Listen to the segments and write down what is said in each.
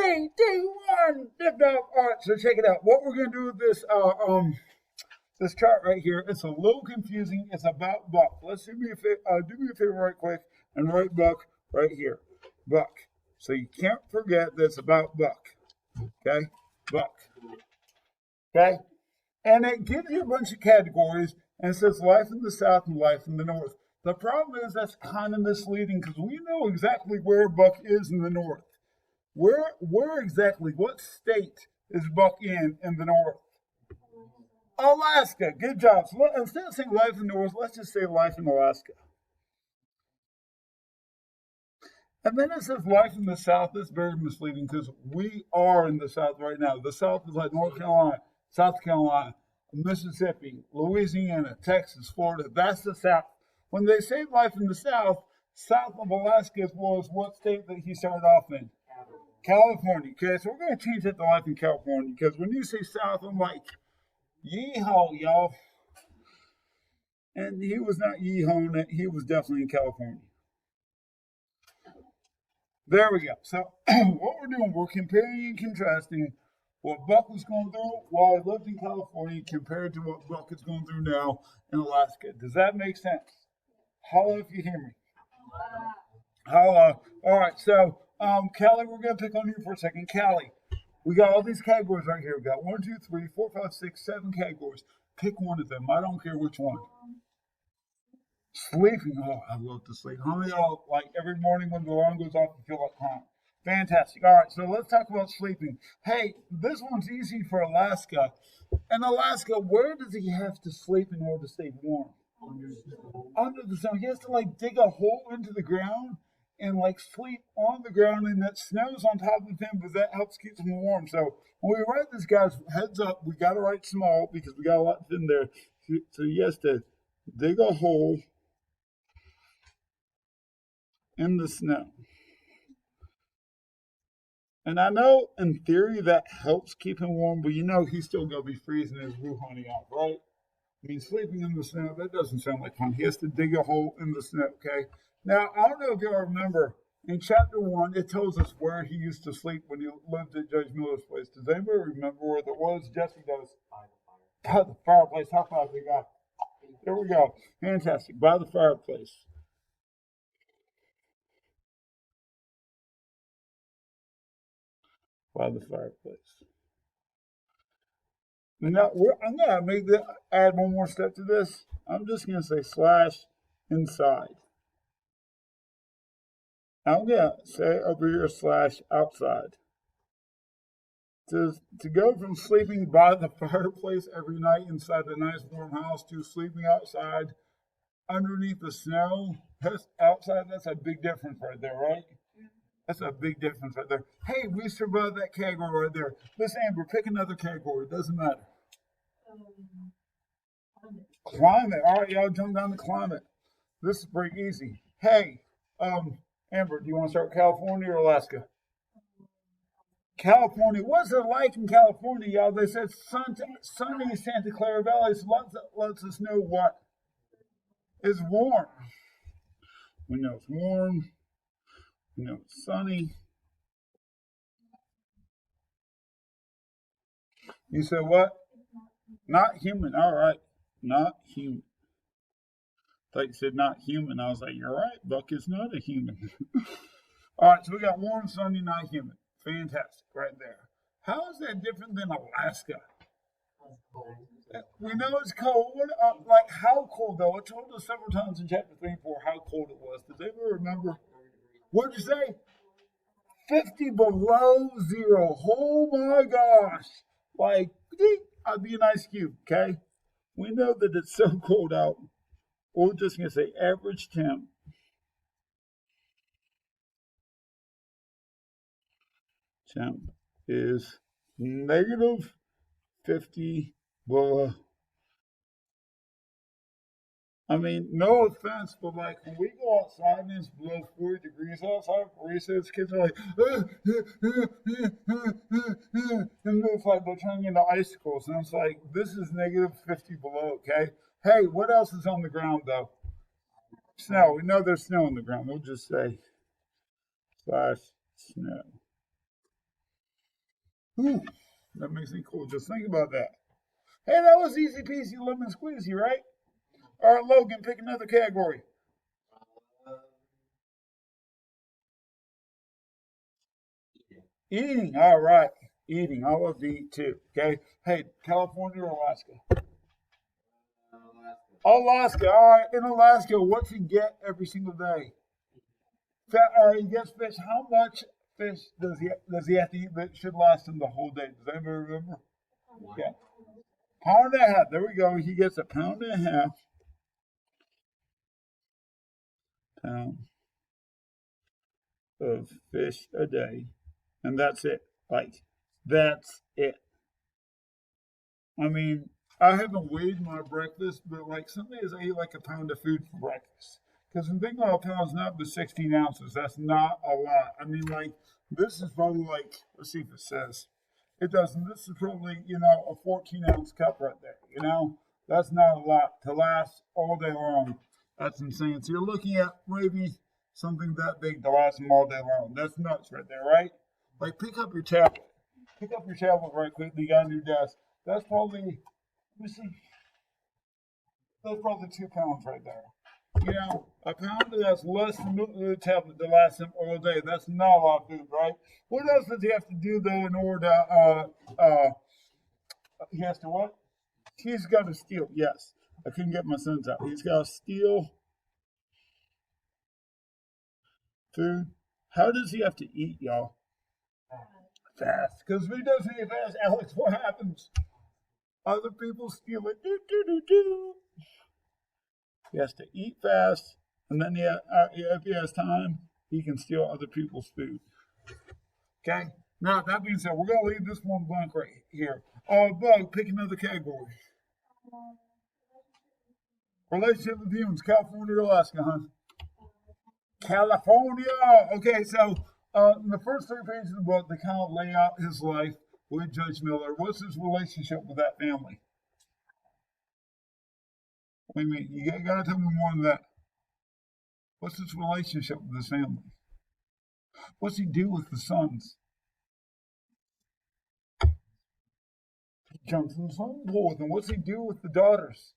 3, 2, 1, lift off. All right, so check it out. What we're gonna do with this chart right here, it's a little confusing. It's about buck. Let's do me a favor right quick and write buck right here. Buck. So you can't forget that it's about buck. Okay? Buck. Okay? And it gives you a bunch of categories and it says life in the South and life in the North. The problem is that's kind of misleading because we know exactly where buck is in the North. Where exactly, what state is buck in the North? Alaska. Good job. So instead of saying life in the North, let's just say life in Alaska. And then it says life in the South. That's very misleading because we are in the South right now. The South is like North Carolina, South Carolina, Mississippi, Louisiana, Texas, Florida. That's the South. When they say life in the South, south of Alaska was what state that he started off in? California. Okay, so we're going to change it to life in California because when you say South, I'm like, yeehaw, y'all. And he was not yeehawing it. He was definitely in California. There we go. So what we're doing, we're comparing and contrasting what Buck was going through while he lived in California compared to what Buck is going through now in Alaska. Does that make sense? Holla if you hear me. Holla. All right, so Callie, we're going to pick on you for a second. Callie, we got all these categories right here. We got 1, 2, 3, 4, 5, 6, 7 categories. Pick one of them. I don't care which one. Sleeping. Oh, I love to sleep. How many of y'all, like every morning when the alarm goes off, you feel like crying? Fantastic. All right, so let's talk about sleeping. Hey, this one's easy for Alaska. In Alaska, where does he have to sleep in order to stay warm? Under the snow. He has to like dig a hole into the ground and like sleep on the ground, and that snow's on top of him, but that helps keep him warm. So when we write this, guys, heads up, we got to write small because we got a lot in there. So he has to dig a hole in the snow. And I know in theory that helps keep him warm, but you know he's still going to be freezing his woo honey off, right? I mean, sleeping in the snow, that doesn't sound like fun. He has to dig a hole in the snow, okay? Now, I don't know if y'all remember, in chapter 1, it tells us where he used to sleep when he lived at Judge Miller's place. Does anybody remember where that was? Jesse does. By the fireplace. How far we got? There we go. Fantastic. By the fireplace. By the fireplace. Now, I'm going to add one more step to this. I'm just going to say slash inside. I'm going to say over here slash outside. To go from sleeping by the fireplace every night inside a nice warm house to sleeping outside underneath the snow, outside, that's a big difference right there, right? That's a big difference right there. Hey, we survived that category right there. Listen, Amber, pick another category. It doesn't matter. Climate. All right, y'all jump down to climate. This is pretty easy. Hey, Amber, do you want to start with California or Alaska? California. What's it like in California, y'all? They said sunny Santa Clara Valley. So lets us know what is warm. We know it's warm. We know it's sunny. You said what? Not human. All right. Not human. I thought you said not human. I was like, you're right. Buck is not a human. All right. So we got warm, sunny, not human. Fantastic. Right there. How is that different than Alaska? We know it's cold. Like how cold though? It told us several times in chapter 3 and 4 how cold it was. Does anybody remember? What did you say? 50 below zero. Oh my gosh. Like, I'd be an ice cube, okay? We know that it's so cold out. We're just going to say average temp. Temp is negative 50 below. I mean, no offense, but like when we go outside and it's below 40 degrees outside for recess, kids are like, and it's like they're turning into icicles. And it's like, this is negative 50 below, okay? Hey, what else is on the ground though? Snow. We know there's snow on the ground. We'll just say slash snow. Ooh, that makes me cool. Just think about that. Hey, that was easy peasy lemon squeezy, right? All right, Logan, pick another category. Eating. All right. Eating. I love to eat too. Okay. Hey, California or Alaska? Alaska. All right. In Alaska, what's he get every single day? All right. He gets fish. How much fish does he have to eat that should last him the whole day? Does anybody remember? Yeah. Pound and a half. There we go. He gets a pound and a half. Pound of fish a day. And that's it. Like, that's it. I mean, I haven't weighed my breakfast, but like some days I eat like a pound of food for breakfast. Because when thinking about pounds, not the 16 ounces, that's not a lot. I mean, like, this is probably like, let's see if it says. It doesn't. This is probably, a 14-ounce cup right there. That's not a lot to last all day long. That's insane. So you're looking at maybe something that big to last them all day long. That's nuts right there, right? Like, pick up your tablet. Pick up your tablet right quick. You got on your desk. That's probably, let me see, that's probably 2 pounds right there. A pound that's less than the tablet to last him all day. That's not a lot of food, right? What else does he have to do though in order to, he has to what? He's got to steal, yes. I couldn't get my sentence out. He's got to steal food. How does he have to eat, y'all? Fast. Because if he doesn't eat fast, Alex, what happens? Other people steal it. Do, do, do, do. He has to eat fast, and then if he has time, he can steal other people's food. Okay? Now, that being said, we're going to leave this one blank right here. Bug, pick another category. Relationship with humans, California or Alaska, huh? California! Okay, so in the first 3 pages of the book, they kind of lay out his life with Judge Miller. What's his relationship with that family? What do you mean? You got to tell me more than that. What's his relationship with his family? What's he do with the sons? He jumps in the swimming pool with them. What's he do with the daughters?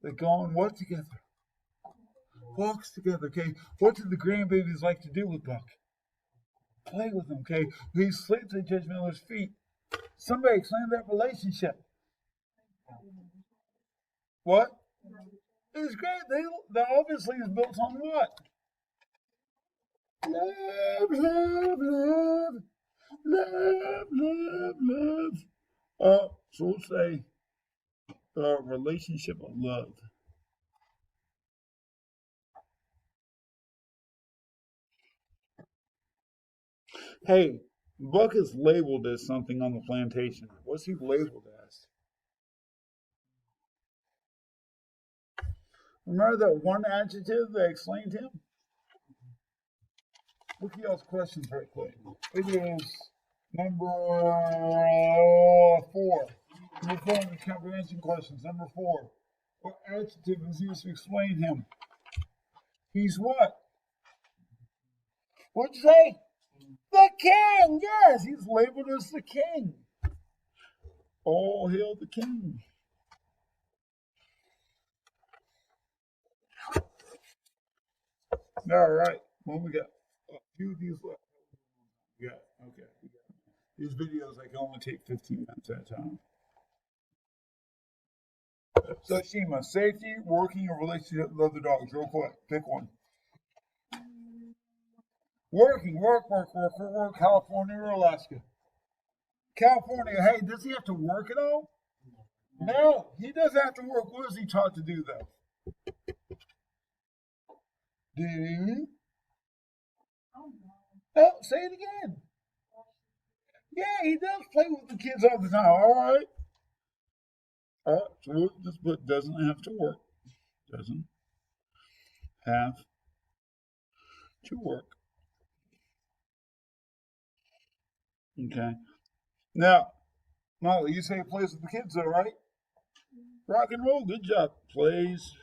They go on what together? Walks together, okay? What do the grandbabies like to do with Buck? Play with him, okay? He sleeps at Judge Miller's feet. Somebody explain that relationship. What? It's great. They obviously is built on what? Love, love, love, love, love, love. So we'll say relationship of love. Hey, Buck is labeled as something on the plantation. What's he labeled as? Remember that one adjective that explained him? Look at y'all's questions right quick. It is number 4. Number 4 in the comprehension questions. Number 4. What adjective is used to explain him? He's what? What'd you say? The king! Yes, he's labeled as the king. All hail the king. All right. Well, we got a few of these left. Yeah, okay. These videos, I can only take 15 minutes at a time. So, Shima, safety, working, or relationship with other dogs. Real quick, pick one. Working, work, California or Alaska? California. Hey, does he have to work at all? No, he doesn't have to work. What is he taught to do, though? Do? Oh, say it again. Yeah, he does play with the kids all the time. All right. All right. So we'll just put doesn't have to work. Doesn't have to work. Okay. Now, Molly, you say he plays with the kids, though, right? Rock and roll. Good job. Plays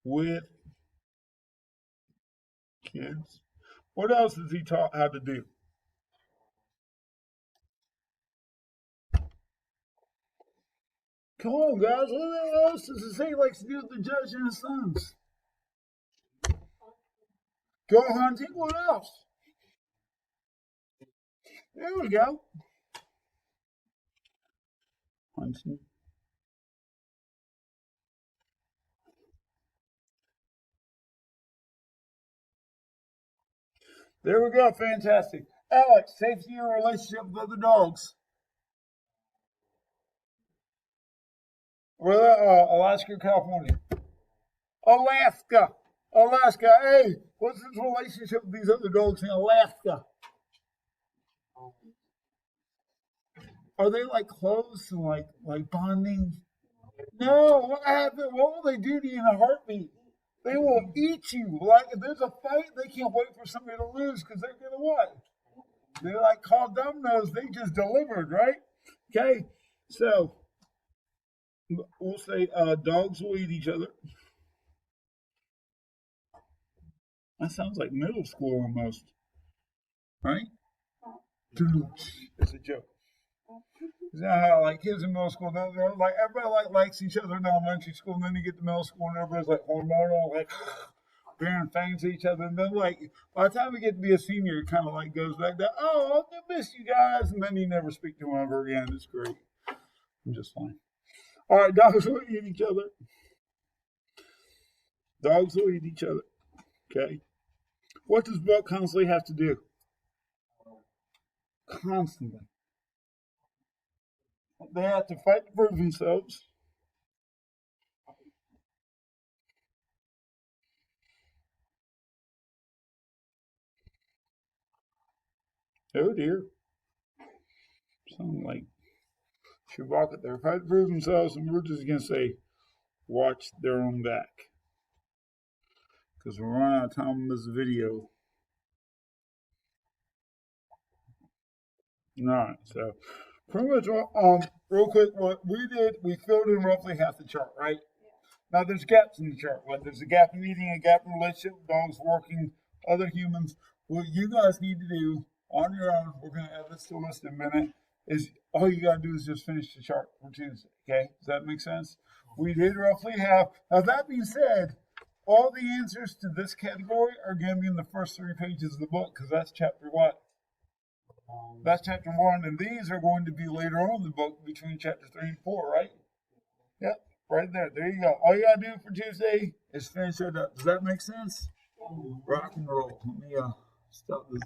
with kids. What else is he taught how to do? Come on, guys. What else does it say he likes to do with the judge and his sons? Go hunting. What else? There we go. Hunting. There we go. Fantastic. Alex, safety in relationship with other dogs. Where Alaska, California. Alaska. Alaska. Hey, what's his relationship with these other dogs in Alaska? Are they like close and like bonding? No, what happened? What will they do to you in a heartbeat? They will eat you. Like if there's a fight, they can't wait for somebody to lose because they're gonna what? They're like called dominoes. They just delivered, right? Okay, so we'll say dogs will eat each other. That sounds like middle school almost, right? It's a joke. You know how like kids in middle school, they're like everybody likes each other in elementary school, and then you get to middle school and everybody's like hormonal, like bearing fangs at each other, and then like by the time we get to be a senior, it kind of like goes back to I miss you guys, and then you never speak to them ever again. It's great. I'm just fine. All right, dogs will eat each other. Dogs will eat each other. Okay. What does Buck constantly have to do? Constantly. They have to fight to prove themselves. Oh dear. Sound like Chewbacca there. Fight to prove themselves, and we're just going to say, watch their own back. Because we're running out of time on this video. Alright, so pretty much real quick, what we did, we filled in roughly half the chart, right? Now there's gaps in the chart. Like there's a gap in eating, a gap in relationship, dogs working, other humans. What you guys need to do on your own, we're gonna add this to the list in a minute, is all you gotta do is just finish the chart for Tuesday. Okay? Does that make sense? We did roughly have now that being said, all the answers to this category are gonna be in the first 3 pages of the book, because that's chapter what? That's chapter 1, and these are going to be later on in the book between chapter 3 and 4, right? Yep, right there. There you go. All you gotta do for Tuesday is finish it up. Does that make sense? Rock and roll. Let me stop this.